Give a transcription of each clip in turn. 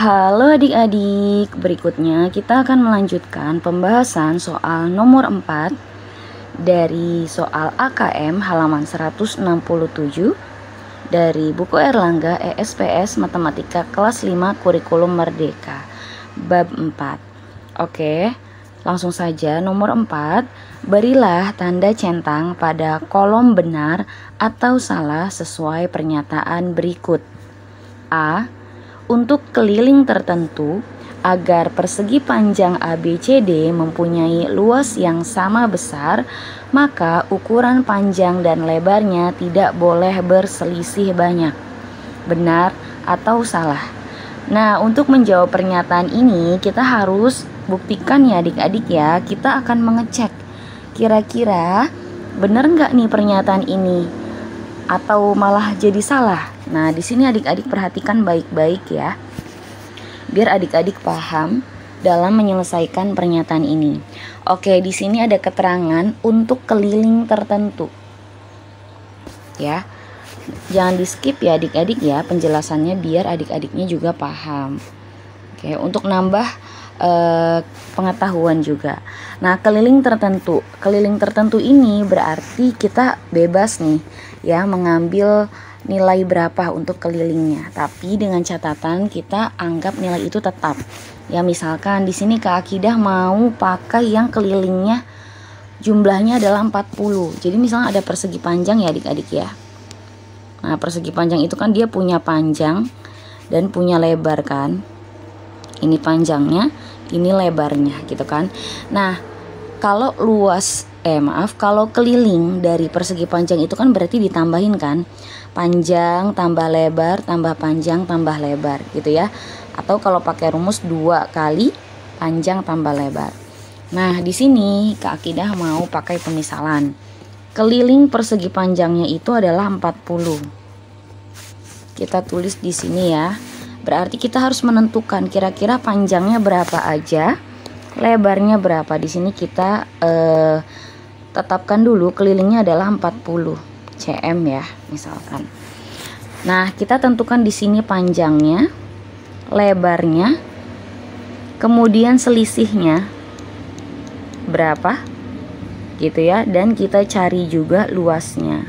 Halo adik-adik, berikutnya kita akan melanjutkan pembahasan soal nomor 4 dari soal AKM halaman 167 dari buku Erlangga ESPS Matematika kelas 5 Kurikulum Merdeka bab 4. Oke, langsung saja nomor 4. Berilah tanda centang pada kolom benar atau salah sesuai pernyataan berikut. A. Untuk keliling tertentu, agar persegi panjang ABCD mempunyai luas yang sama besar, maka ukuran panjang dan lebarnya tidak boleh berselisih banyak. Benar atau salah? Nah, untuk menjawab pernyataan ini kita harus buktikan ya adik-adik ya. Kita akan mengecek kira-kira benar nggak nih pernyataan ini atau malah jadi salah. Nah, di sini adik-adik perhatikan baik-baik ya, biar adik-adik paham dalam menyelesaikan pernyataan ini. Oke, di sini ada keterangan untuk keliling tertentu. Ya, jangan di skip ya adik-adik ya penjelasannya, biar adik-adiknya juga paham. Oke, untuk nambah pengetahuan juga. Nah, keliling tertentu ini berarti kita bebas nih ya mengambil nilai berapa untuk kelilingnya, tapi dengan catatan kita anggap nilai itu tetap. Ya, misalkan di sini Kak Akidah mau pakai yang kelilingnya jumlahnya adalah 40. Jadi misalnya ada persegi panjang ya adik-adik ya. Nah, persegi panjang itu kan dia punya panjang dan punya lebar kan. Ini panjangnya, ini lebarnya gitu kan. Nah, kalau kalau keliling dari persegi panjang itu kan berarti ditambahin kan, panjang tambah lebar tambah panjang tambah lebar gitu ya. Atau kalau pakai rumus 2 kali panjang tambah lebar. Nah, di sini Kak Akidah mau pakai pemisalan. Keliling persegi panjangnya itu adalah 40. Kita tulis di sini ya. Berarti kita harus menentukan kira-kira panjangnya berapa aja, lebarnya berapa. Di sini kita tetapkan dulu kelilingnya adalah 40 cm ya, misalkan. Nah, kita tentukan di sini panjangnya, lebarnya, kemudian selisihnya berapa gitu ya, dan kita cari juga luasnya.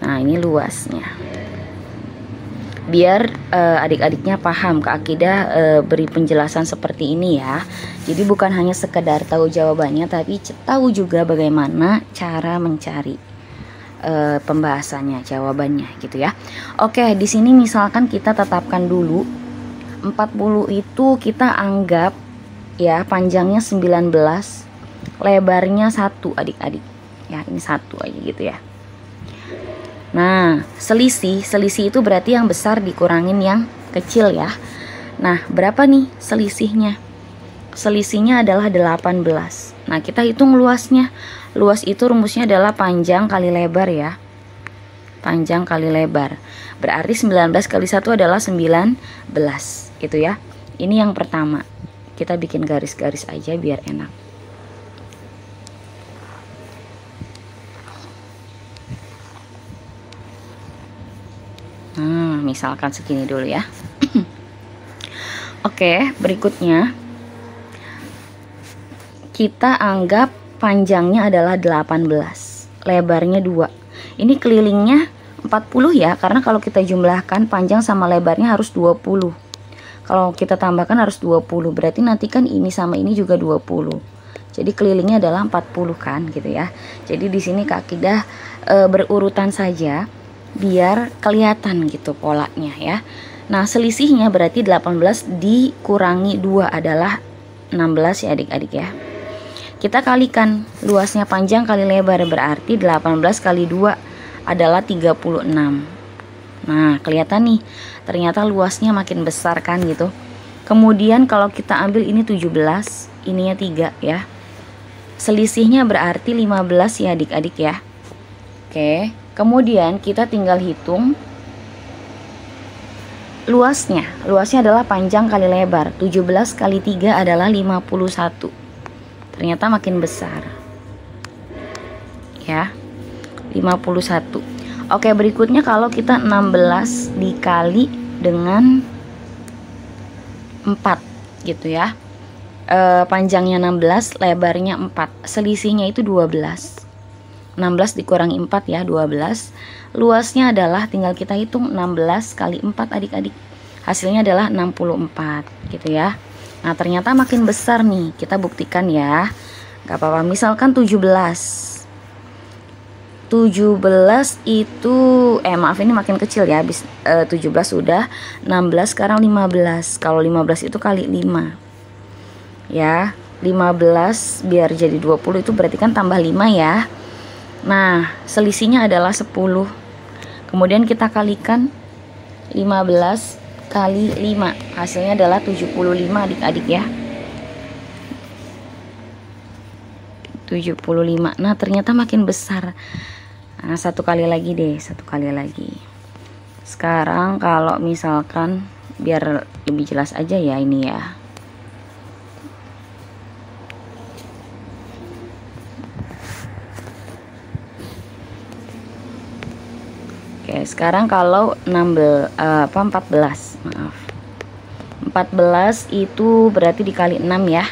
Nah, ini luasnya. Biar adik-adiknya paham, Kak Akidah beri penjelasan seperti ini ya. Jadi bukan hanya sekedar tahu jawabannya, tapi tahu juga bagaimana cara mencari pembahasannya, jawabannya gitu ya. Oke, di sini misalkan kita tetapkan dulu 40 itu kita anggap ya panjangnya 19, lebarnya 1 adik-adik. Ya, ini 1 aja gitu ya. Nah, selisih itu berarti yang besar dikurangin yang kecil ya. Nah, berapa nih selisihnya? Selisihnya adalah 18. Nah, kita hitung luasnya. Luas itu rumusnya adalah panjang kali lebar ya. Panjang kali lebar. Berarti 19 kali 1 adalah 19 gitu ya. Ini yang pertama. Kita bikin garis-garis aja biar enak. Misalkan segini dulu ya. Oke, berikutnya kita anggap panjangnya adalah 18, lebarnya 2. Ini kelilingnya 40 ya, karena kalau kita jumlahkan panjang sama lebarnya harus 20. Kalau kita tambahkan harus 20, berarti nanti kan ini sama ini juga 20. Jadi kelilingnya adalah 40 kan gitu ya. Jadi di sini Kak Akidah berurutan saja biar kelihatan gitu polanya ya. Nah, selisihnya berarti 18 dikurangi 2 adalah 16 ya adik-adik ya. Kita kalikan luasnya panjang kali lebar, berarti 18 kali 2 adalah 36. Nah, kelihatan nih, ternyata luasnya makin besar kan gitu. Kemudian kalau kita ambil ini 17, ininya 3 ya. Selisihnya berarti 15 ya adik-adik ya. Oke. Kemudian kita tinggal hitung luasnya. Luasnya adalah panjang kali lebar. 17 kali 3 adalah 51. Ternyata makin besar. Ya. 51. Oke, berikutnya kalau kita 16 dikali dengan 4 gitu ya. Panjangnya 16, lebarnya 4, selisihnya itu 12. 16 dikurangi 4 ya, 12. Luasnya adalah tinggal kita hitung 16 kali 4 adik-adik. Hasilnya adalah 64 gitu ya. Nah ternyata makin besar nih, kita buktikan ya. Gak apa-apa, misalkan 17 itu maaf ini makin kecil ya, habis 17 sudah, 16 sekarang 15. Kalau 15 itu kali 5 ya, 15 biar jadi 20 itu berarti kan tambah 5 ya. Nah selisihnya adalah 10. Kemudian kita kalikan 15 kali 5, hasilnya adalah 75 adik-adik ya, 75. Nah ternyata makin besar. Nah satu kali lagi deh, satu kali lagi. Sekarang kalau misalkan biar lebih jelas aja ya ini ya. Oke, sekarang kalau 14, maaf. 14 itu berarti dikali 6 ya.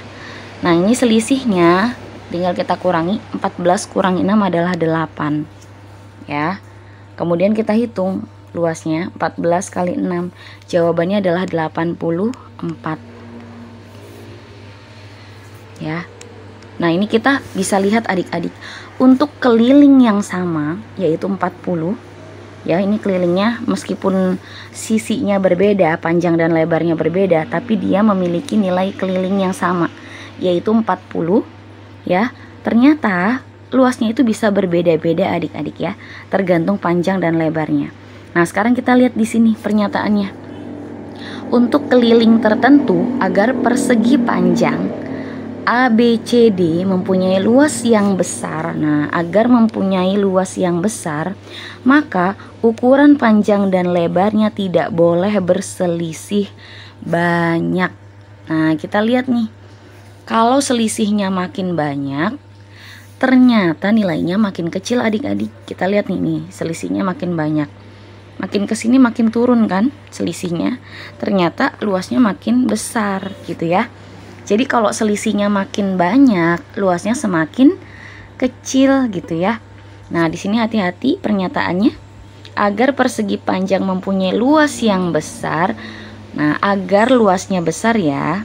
Nah, ini selisihnya tinggal kita kurangi, 14 kurangi 6 adalah 8. Ya. Kemudian kita hitung luasnya, 14 kali 6. Jawabannya adalah 84. Ya. Nah, ini kita bisa lihat adik-adik, untuk keliling yang sama yaitu 40. Ya, ini kelilingnya meskipun sisinya berbeda, panjang dan lebarnya berbeda, tapi dia memiliki nilai keliling yang sama yaitu 40 ya. Ternyata luasnya itu bisa berbeda-beda adik-adik ya, tergantung panjang dan lebarnya. Nah, sekarang kita lihat di sini pernyataannya. Untuk keliling tertentu agar persegi panjang ABCD mempunyai luas yang besar. Nah, agar mempunyai luas yang besar, maka ukuran panjang dan lebarnya tidak boleh berselisih banyak. Nah, kita lihat nih. Kalau selisihnya makin banyak, ternyata nilainya makin kecil adik-adik. Kita lihat nih, selisihnya makin banyak. Makin kesini makin turun kan selisihnya. Ternyata luasnya makin besar gitu ya. Jadi kalau selisihnya makin banyak, luasnya semakin kecil gitu ya. Nah, di sini hati-hati pernyataannya. Agar persegi panjang mempunyai luas yang besar. Nah, agar luasnya besar ya.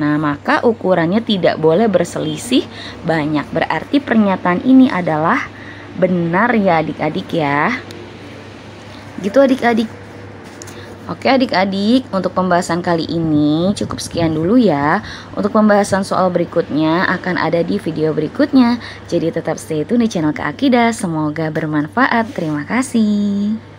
Nah, maka ukurannya tidak boleh berselisih banyak. Berarti pernyataan ini adalah benar ya adik-adik ya. Gitu adik-adik. Oke adik-adik, untuk pembahasan kali ini cukup sekian dulu ya. Untuk pembahasan soal berikutnya akan ada di video berikutnya. Jadi tetap stay tune di channel Kak Akidah. Semoga bermanfaat. Terima kasih.